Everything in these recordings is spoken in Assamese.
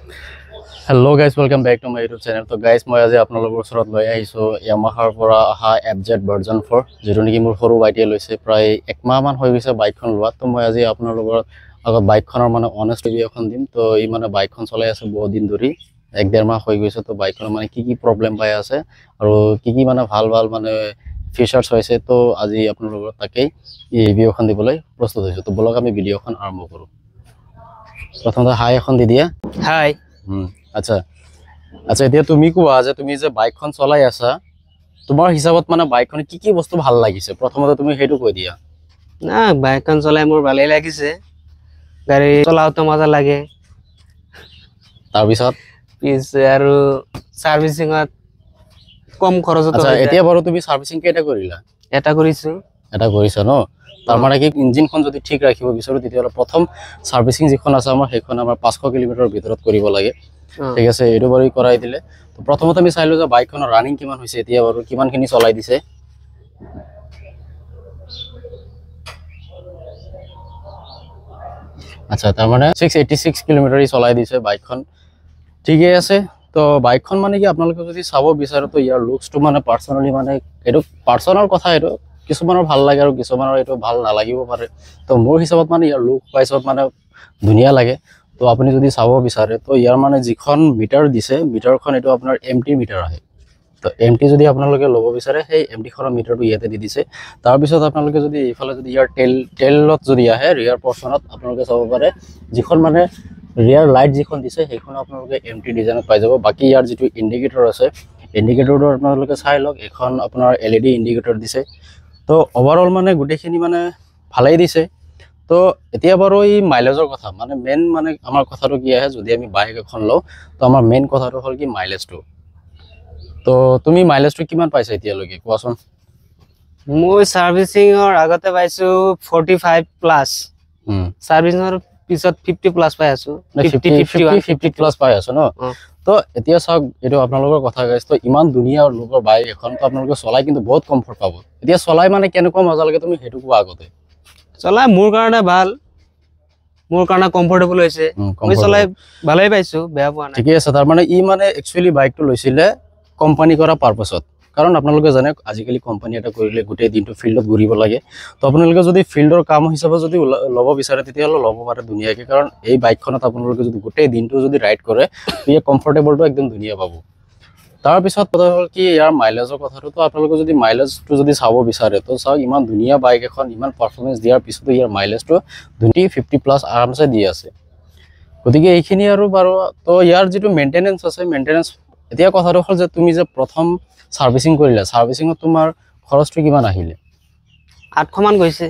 Hello guys, welcome back to my YouTube channel. So guys, মই আজি আপোনালোকৰ ওচৰত লৈ আহিছো Yamaha পৰা আহা FZ ভাৰ্জন 4 যেটো নেকি মোৰ সৰু বাইটিয়ে লৈছে প্ৰায় এক মাহ মান হৈ গৈছে বাইকখন লোৱা। তো মই আজি আপোনালোকৰ আগত বাইকখনৰ মানে অনেষ্ট ৰিভিউ এখন দিম। তো ই মানে বাইকখন চলাই আছে বহুত দিন ধৰি, এক ডেৰ মাহ হৈ গৈছে। তো বাইকখনৰ মানে কি প্ৰবলেম পাই আছে আৰু কি মানে ভাল মানে ফিচাৰ্স হৈছে। তো আজি আপোনালোকৰ তাকেই এই ৰিভিউখন দিবলৈ প্ৰস্তুত হৈছো। তো বলক আমি ভিডিওখন আৰম্ভ কৰো। প্ৰথমতে হাই এখন দি দিয়া। হাই। আচ্ছা আচ্ছা, এতিয়া তুমি কোৱা যে তুমি যে বাইকখন চলাই আছা, তোমাৰ হিচাপত মানে বাইকখনে কি বস্তু ভাল লাগিছে প্ৰথমতে তুমি সেইটো কৈ দিয়া। না বাইকখন চলাই মোৰ ভালেই লাগিছে, গাড়ী চলাওতে মজা লাগে। তাৰপিছত পিছে আৰু সাৰ্ভিসিংত কম খৰচত আচ্ছা, এতিয়া বাৰু তুমি সাৰ্ভিসিং কেইটা কৰিলা? এটা কৰিছো। এটা কৰিছা ন? তাৰ মানে কি ইঞ্জিনখন যদি ঠিক ৰাখিব বিচাৰো তেতিয়াহ'লে প্ৰথম সাৰ্ভিসিং যিখন আছে আমাৰ সেইখন আমাৰ 500 কিলোমিটাৰৰ ভিতৰত কৰিব লাগে। ঠিক আছে, এইটো বাৰু কৰাই দিলে। তো প্ৰথমতে আমি চাইলো যে বাইকখনৰ ৰানিং কিমান হৈছে, এতিয়া বাৰু কিমানখিনি চলাই দিছে। আচ্ছা, তাৰ মানে 686 কিলোমিটাৰ চলাই দিছে বাইকখন। ঠিকে আছে। তো বাইকখন মানে কি আপোনালোকে যদি চাব বিচাৰে তো ইয়াৰ লুকসটো মানে পাৰ্সোনালি মানে এইটো পাৰ্সোনাল কথা, এইটো কিছুমানৰ ভাল লাগে আৰু কিছুমানৰ এইটো ভাল নালাগিব পাৰে। তো মোৰ হিচাপত মানে ইয়াৰ লুক পাইছত মানে ধুনীয়া লাগে। তো আপুনি যদি চাব বিচাৰে তো ইয়াৰ মানে যিখন মিটাৰ দিছে, মিটাৰখন এইটো আপোনাৰ এমটি মিটাৰ আহে। তো এমটি যদি আপোনালোকে ল'ব বিচাৰে সেই এমটিখনৰ মিটাৰটো ইয়াতে দি দিছে। তাৰপিছত আপোনালোকে যদি এইফালে যদি ইয়াৰ টেইলত যদি আহে ৰিয়াৰ পৰ্চনত আপোনালোকে চাব পাৰে যিখন মানে ৰিয়াৰ লাইট যিখন দিছে সেইখন আপোনালোকে এমটি ডিজাইনত পাই যাব। বাকি ইয়াৰ যিটো ইণ্ডিকেটৰ আছে, ইণ্ডিকেটৰটো আপোনালোকে চাই লওক, এখন আপোনাৰ LED ইণ্ডিকেটৰ দিছে। তো ওভাৰঅল মানে গোটেইখিনি মানে ভালেই দিছে। তো এতিয়া বাৰু এই মাইলেজৰ কথা মানে মেইন মানে আমাৰ কথাটো কি আহে, যদি আমি বাইক এখন লওঁ তো আমাৰ মেইন কথাটো হ'ল কি মাইলেজটো। তো তুমি মাইলেজটো কিমান পাইছা এতিয়ালৈকে কোৱাচোন? মই সাৰ্ভিসিংৰ আগতে পাইছো 45 প্লাস, সাৰ্ভিসিংৰ পিছত 50 প্লাস পাই আছো। 50 প্লাস পাই আছো ন? তো এতিয়া চাওক, এইটো আপোনালোকৰ কথা গাইছ। তো ইমান ধুনীয়া লোকৰ বাইক এখন, তো আপোনালোকে চলাই কিন্তু বহুত কমফৰ্ট পাব। এতিয়া চলাই মানে কেনেকুৱা মজা লাগে তুমি সেইটো কোৱা আগতে। চলাই মোৰ কাৰণে ভাল, মোৰ কাৰণে কমফৰ্টেবল হৈছে, মই চলাই ভালেই পাইছো, বেয়া পোৱা নাই। ঠিকে আছে। তাৰ মানে ই মানে একচুয়ালি বাইকটো লৈছিলে কোম্পানী কৰা পাৰপাছত। কাৰণ আপোনালোকে জানে আজিকালি কোম্পানী এটা কৰিলে গোটেই দিনটো ফিল্ডত ঘূৰিব লাগে। তো আপোনালোকে যদি ফিল্ডৰ কাম হিচাপে যদি ল'ব বিচাৰে তেতিয়াহ'লে ল'ব পাৰে ধুনীয়াকৈ। কাৰণ এই বাইকখনত আপোনালোকে যদি গোটেই দিনটো যদি ৰাইড কৰে এই কমফৰ্টেবলটো একদম ধুনীয়া পাব। তাৰপিছত কথা হ'ল কি ইয়াৰ মাইলেজৰ কথাটো। তো আপোনালোকে যদি মাইলেজটো যদি চাব বিচাৰে তো চাওক, ইমান ধুনীয়া বাইক এখন ইমান পাৰফৰ্মেঞ্চ দিয়াৰ পিছতো ইয়াৰ মাইলেজটো 50 প্লাছ আৰামছে দি আছে। গতিকে এইখিনি আৰু বাৰু। তো ইয়াৰ যিটো মেইনটেনেঞ্চ আছে, মেইনটেনেঞ্চ এতিয়া কথাটো হ'ল যে তুমি যে প্ৰথম সাৰ্ভিসিং কৰিলা, সাৰ্ভিসিঙত তোমাৰ খৰচটো কিমান আহিলে? 800 মান গৈছে।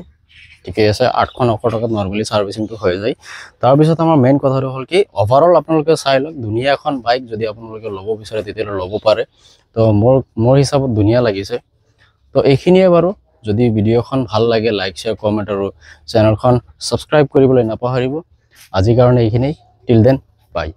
ঠিকে আছে, 800-900 টকাত নৰ্মেলি সাৰ্ভিসিংটো হৈ যায়। তাৰপিছত আমাৰ মেইন কথাটো হ'ল কি ওভাৰঅল আপোনালোকে চাই লওক, ধুনীয়া এখন বাইক যদি আপোনালোকে ল'ব বিচাৰে তেতিয়াহ'লে ল'ব পাৰে। তো মোৰ হিচাপত ধুনীয়া লাগিছে। তো এইখিনিয়ে বাৰু। যদি ভিডিঅ'খন ভাল লাগে লাইক শ্বেয়াৰ কমেণ্ট আৰু চেনেলখন ছাবস্ক্ৰাইব কৰিবলৈ নাপাহৰিব। আজিৰ কাৰণে এইখিনি। টিল দেন বাই।